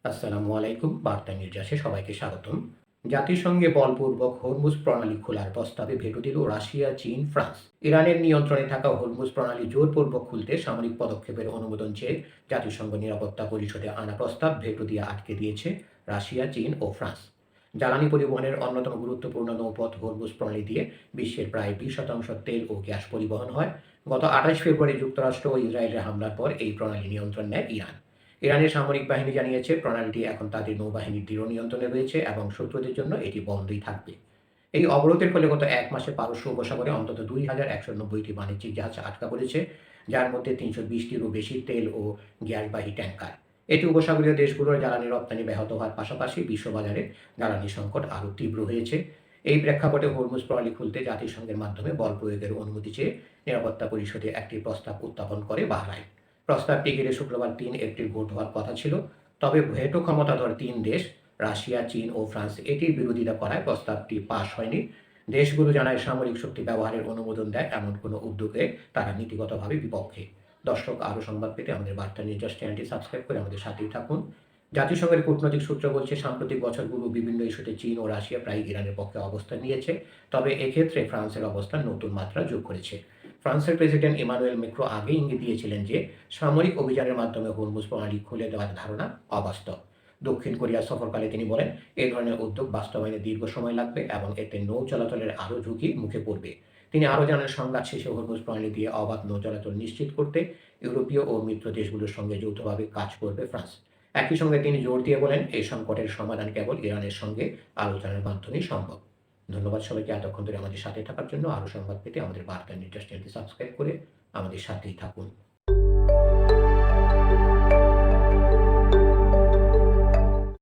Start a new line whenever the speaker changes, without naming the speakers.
আসসালামু আলাইকুম। বার্তা নির্যাসে সবাইকে স্বাগতম। জাতিসংঘে বলপূর্বক হরমুজ প্রণালী খোলার প্রস্তাবে ভেটো দিল রাশিয়া, চীন, ফ্রান্স। ইরানের নিয়ন্ত্রণে থাকা হরমুজ প্রণালী জোরপূর্বক খুলতে সামরিক পদক্ষেপের অনুমোদন চেয়ে জাতিসংঘ নিরাপত্তা পরিষদে আনা প্রস্তাব ভেটো দিয়ে আটকে দিয়েছে রাশিয়া, চীন ও ফ্রান্স। জ্বালানি পরিবহনের অন্যতম গুরুত্বপূর্ণ নৌপথ হরমুজ প্রণালী দিয়ে বিশ্বের প্রায় 20% তেল ও গ্যাস পরিবহন হয়। গত 28 ফেব্রুয়ারি যুক্তরাষ্ট্র ও ইসরায়েলের হামলার পর এই প্রণালী নিয়ন্ত্রণ নেয় ইরান। ইরানের সামরিক বাহিনী জানিয়েছে প্রণালীটি এখন তাদের নৌবাহিনীর দৃঢ় নিয়ন্ত্রণে রয়েছে এবং শত্রুদের জন্য এটি বন্ধই থাকবে। এই অবরোধের ফলে গত এক মাসে পারস্য উপসাগরে অন্তত 2,190টি বাণিজ্যিক জাহাজ আটকা পড়েছে, যার মধ্যে 320টিরও বেশি তেল ও গ্যাসবাহী ট্যাঙ্কার। এটি উপসাগরীয় দেশগুলোর জ্বালানি রপ্তানি ব্যাহত হওয়ার পাশাপাশি বিশ্ববাজারে জ্বালানি সংকট আরও তীব্র হয়েছে। এই প্রেক্ষাপটে হরমুজ প্রণালী খুলতে জাতিসংঘের মাধ্যমে বল প্রয়োগের অনুমতি চেয়ে নিরাপত্তা পরিষদে একটি প্রস্তাব উত্থাপন করে বাহরাইন। প্রস্তাবটি ঘিরে শুক্রবার 3 এপ্রিল ভোট হওয়ার কথা ছিল। তবে ভেটো ক্ষমতাধর 3 দেশ রাশিয়া, চীন ও ফ্রান্স এটির বিরোধিতা করায় প্রস্তাবটি পাস হয়নি। দেশগুলো জানায় সামরিক শক্তি ব্যবহারের অনুমোদন দেয় এমন কোনো উদ্যোগে তারা নীতিগতভাবে বিপক্ষে। দর্শক, আরও সংবাদ পেতে আমাদের বার্তা নির্যাস চ্যানেলটি সাবস্ক্রাইব করে আমাদের সাথেই থাকুন। জাতিসংঘের কূটনৈতিক সূত্র বলছে সাম্প্রতিক বছরগুলো বিভিন্ন ইস্যুতে চীন ও রাশিয়া প্রায় ইরানের পক্ষে অবস্থান নিয়েছে। তবে এক্ষেত্রে ফ্রান্সের অবস্থান নতুন মাত্রা যোগ করেছে। ফ্রান্সের প্রেসিডেন্ট ইমানুয়েল ম্যাক্রো আগেই ইঙ্গিত দিয়েছিলেন যে সামরিক অভিযানের মাধ্যমে হরমুজ প্রণালী খুলে দেওয়ার ধারণা অবাস্তব। দক্ষিণ কোরিয়া সফরকালে তিনি বলেন, এই ধরনের উদ্যোগ বাস্তবায়নে দীর্ঘ সময় লাগবে এবং এতে নৌ চলাচলের আরও ঝুঁকি মুখে পড়বে। তিনি আরও জানান, সংঘাত শেষে হরমুজ প্রণালী দিয়ে অবাধ নৌ চলাচল নিশ্চিত করতে ইউরোপীয় ও মিত্র দেশগুলোর সঙ্গে যৌথভাবে কাজ করবে ফ্রান্স। একই সঙ্গে তিনি জোর দিয়ে বলেন, এই সংকটের সমাধান কেবল ইরানের সঙ্গে আলোচনার মাধ্যমেই সম্ভব। ধন্যবাদ সবাইকে এতক্ষণ ধরে আমাদের সাথে থাকার জন্য। আরও সংবাদ পেতে আমাদের বার্তা নির্যাস চ্যানেলটি সাবস্ক্রাইব করে আমাদের সাথেই থাকুন।